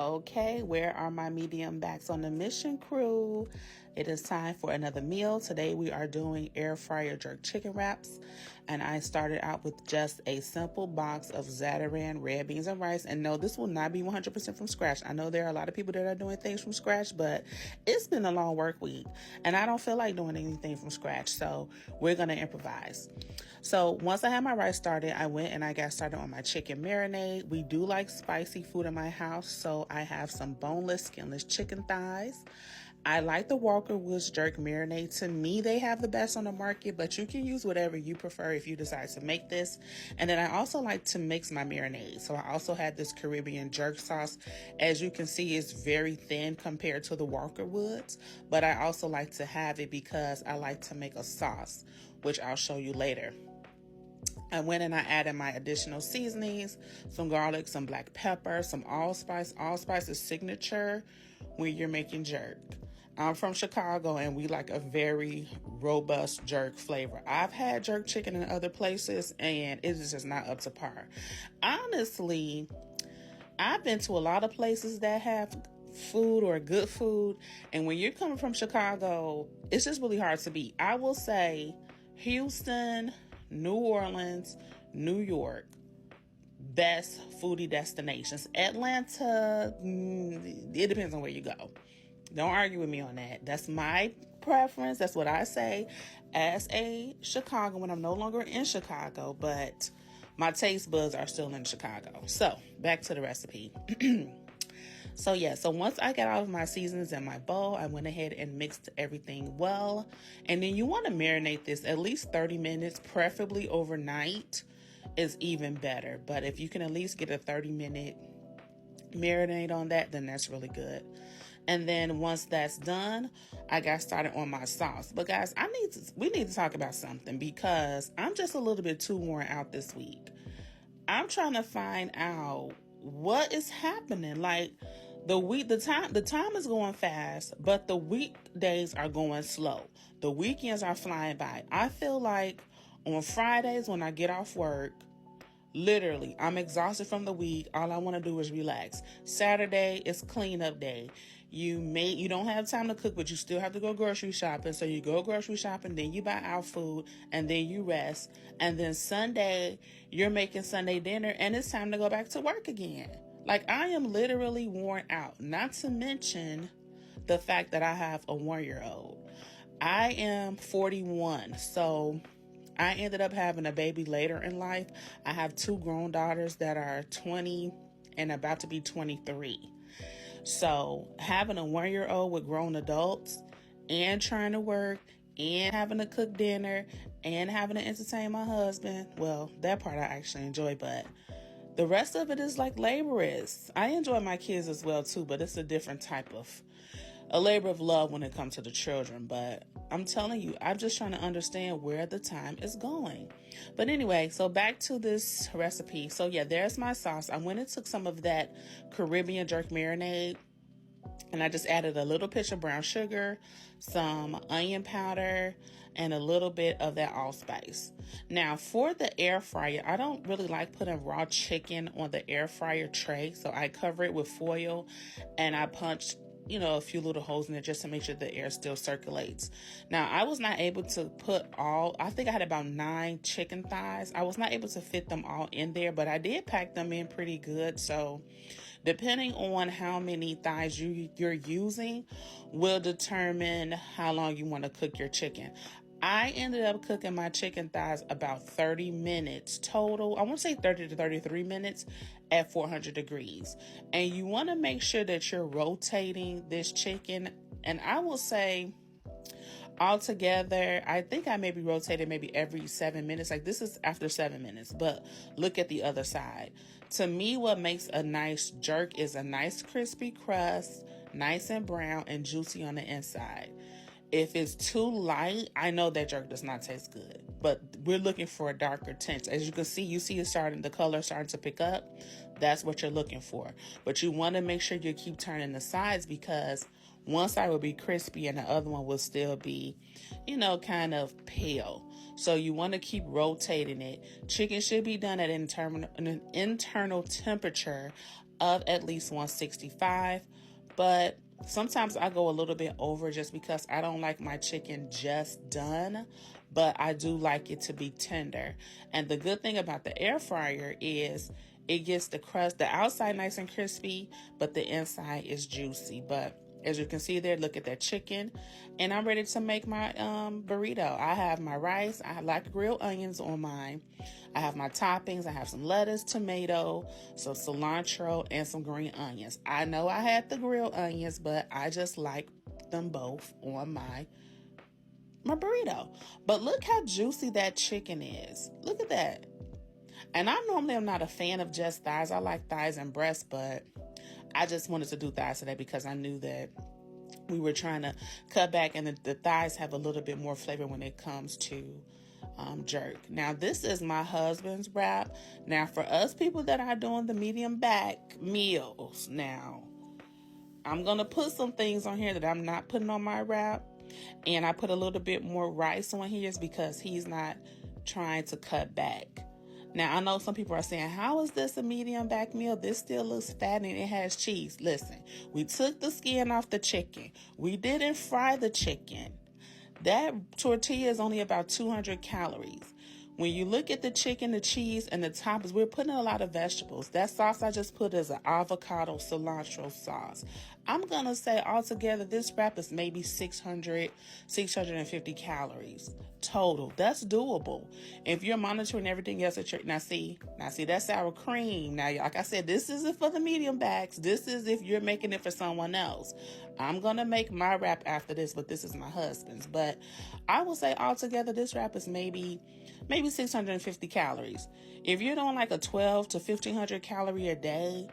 Okay, where are my medium backs on the mission crew? It is time for another meal. Today we are doing air fryer jerk chicken wraps, and I started out with just a simple box of Zatarain red beans and rice. And no, this will not be 100% from scratch. I know there are a lot of people that are doing things from scratch, but it's been a long work week and I don't feel like doing anything from scratch, so we're gonna improvise. So once I had my rice started, I went and I got started on my chicken marinade. We do like spicy food in my house, so I have some boneless, skinless chicken thighs. I like the Walker Woods jerk marinade. To me, they have the best on the market, but you can use whatever you prefer if you decide to make this. And then I also like to mix my marinade. So I also had this Caribbean jerk sauce. As you can see, it's very thin compared to the Walker Woods, but I also like to have it because I like to make a sauce, which I'll show you later. I went and I added my additional seasonings, some garlic, some black pepper, some allspice. Allspice is signature when you're making jerk. I'm from Chicago and we like a very robust jerk flavor. I've had jerk chicken in other places and it is just not up to par. Honestly, I've been to a lot of places that have food or good food, and when you're coming from Chicago, it's just really hard to beat. I will say Houston, New Orleans, New York, best foodie destinations. Atlanta, it depends on where you go. Don't argue with me on that. That's my preference. That's what I say as a Chicagoan. I'm no longer in Chicago, but my taste buds are still in Chicago. So back to the recipe. So once I got all of my seasonings in my bowl, I went ahead and mixed everything well. And then you want to marinate this at least 30 minutes, preferably overnight is even better. But if you can at least get a 30-minute marinade on that, then that's really good. And then once that's done, I got started on my sauce. But guys, we need to talk about something because I'm just a little bit too worn out this week. I'm trying to find out what is happening. Like the time is going fast, but the weekdays are going slow. The weekends are flying by. I feel like on Fridays when I get off work, literally, I'm exhausted from the week. All I want to do is relax. Saturday is cleanup day. You don't have time to cook, but you still have to go grocery shopping. So you go grocery shopping, then you buy out food, and then you rest. And then Sunday, you're making Sunday dinner, and it's time to go back to work again. Like, I am literally worn out. Not to mention the fact that I have a 1-year-old. I am 41, so I ended up having a baby later in life. I have 2 grown daughters that are 20 and about to be 23. So having a 1-year-old with grown adults and trying to work and having to cook dinner and having to entertain my husband, well, that part I actually enjoy, but the rest of it is like laborious. I enjoy my kids as well too, but it's a different type of a labor of love when it comes to the children. But I'm telling you, I'm just trying to understand where the time is going. But anyway, so back to this recipe. So there's my sauce. I went and took some of that Caribbean jerk marinade, and I just added a little pinch of brown sugar, some onion powder, and a little bit of that allspice. Now, for the air fryer, I don't really like putting raw chicken on the air fryer tray, so I cover it with foil, and I punched a few little holes in it just to make sure the air still circulates. Now, I was not able to put I think I had about 9 chicken thighs. I was not able to fit them all in there, but I did pack them in pretty good. So depending on how many thighs you're using will determine how long you want to cook your chicken. I ended up cooking my chicken thighs about 30 minutes total. I want to say 30 to 33 minutes at 400 degrees. And you want to make sure that you're rotating this chicken. And I will say altogether, I think I maybe rotated maybe every 7 minutes. Like, this is after 7 minutes, but look at the other side. To me, what makes a nice jerk is a nice crispy crust, nice and brown and juicy on the inside. If it's too light, I know that jerk does not taste good, but we're looking for a darker tint. As you can see, the color starting to pick up. That's what you're looking for. But you want to make sure you keep turning the sides, because one side will be crispy and the other one will still be, kind of pale. So you want to keep rotating it. Chicken should be done at an internal temperature of at least 165. But sometimes I go a little bit over just because I don't like my chicken just done, but I do like it to be tender. And the good thing about the air fryer is it gets the crust, the outside nice and crispy, but the inside is juicy. But as you can see there, look at that chicken. And I'm ready to make my burrito. I have my rice. I like grilled onions on mine. I have my toppings. I have some lettuce, tomato, some cilantro, and some green onions. I know I had the grilled onions, but I just like them both on my burrito. But look how juicy that chicken is. Look at that. And I normally am not a fan of just thighs. I like thighs and breasts, but I just wanted to do thighs today because I knew that we were trying to cut back, and the thighs have a little bit more flavor when it comes to jerk. Now, this is my husband's wrap. Now, for us people that are doing the medium back meals, now, I'm going to put some things on here that I'm not putting on my wrap. And I put a little bit more rice on his because he's not trying to cut back. Now, I know some people are saying, how is this a medium back meal? This still looks fat and it has cheese. Listen, we took the skin off the chicken. We didn't fry the chicken. That tortilla is only about 200 calories. When you look at the chicken, the cheese, and the toppings, we're putting a lot of vegetables. That sauce I just put is an avocado cilantro sauce. I'm going to say altogether, this wrap is maybe 650 calories total. That's doable. If you're monitoring everything else at your, now see, that's sour cream. Now, like I said, this isn't for the medium backs. This is if you're making it for someone else. I'm going to make my wrap after this, but this is my husband's. But I will say altogether, this wrap is maybe 650 calories. If you're doing like a 12 to 1500 calorie a day,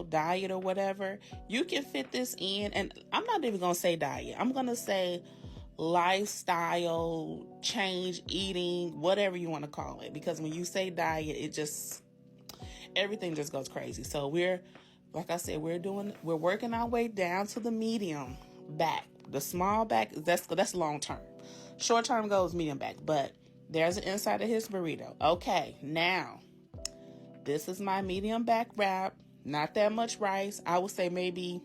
diet or whatever, you can fit this in. And I'm not even going to say diet. I'm going to say lifestyle change, eating, whatever you want to call it. Because when you say diet, everything just goes crazy. So like I said, we're working our way down to the medium back. The small back, that's long term. Short term goes medium back, but there's the inside of his burrito. Okay, now, this is my medium back wrap. Not that much rice. I would say maybe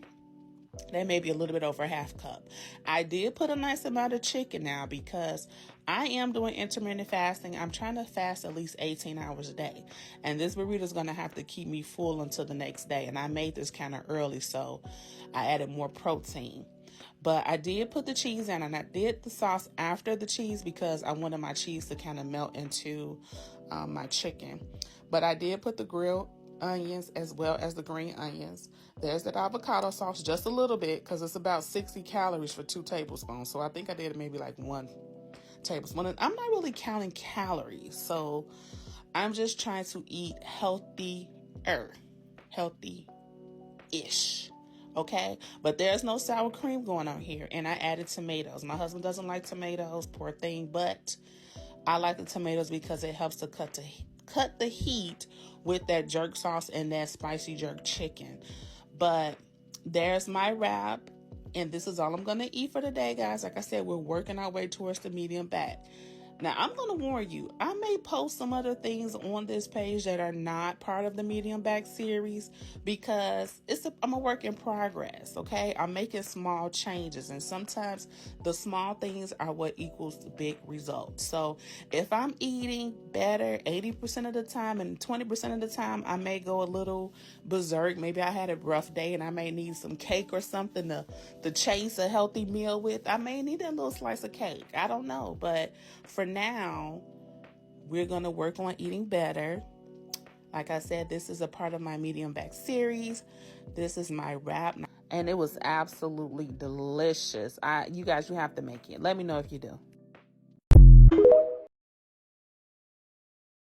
a little bit over a half cup. I did put a nice amount of chicken now because I am doing intermittent fasting. I'm trying to fast at least 18 hours a day. And this burrito is going to have to keep me full until the next day. And I made this kind of early, so I added more protein. But I did put the cheese in, and I did the sauce after the cheese because I wanted my cheese to kind of melt into my chicken. But I did put the grilled onions as well as the green onions. There's that avocado sauce, just a little bit, because it's about 60 calories for 2 tablespoons. So I think I did maybe like 1 tablespoon. And I'm not really counting calories, so I'm just trying to eat healthy-ish. Okay, but there's no sour cream going on here, and I added tomatoes. My husband doesn't like tomatoes, poor thing, but I like the tomatoes because it helps to cut the heat with that jerk sauce and that spicy jerk chicken. But there's my wrap, and this is all I'm going to eat for today, guys. Like I said, we're working our way towards the medium back. Now, I'm going to warn you, I may post some other things on this page that are not part of the medium back series because I'm a work in progress, okay? I'm making small changes, and sometimes the small things are what equals the big results. So if I'm eating better 80% of the time and 20% of the time, I may go a little berserk. Maybe I had a rough day and I may need some cake or something to chase a healthy meal with. I may need a little slice of cake. I don't know, but for now, we're going to work on eating better. Like I said, this is a part of my medium back series. This is my wrap, and it was absolutely delicious. You guys, you have to make it. Let me know if you do.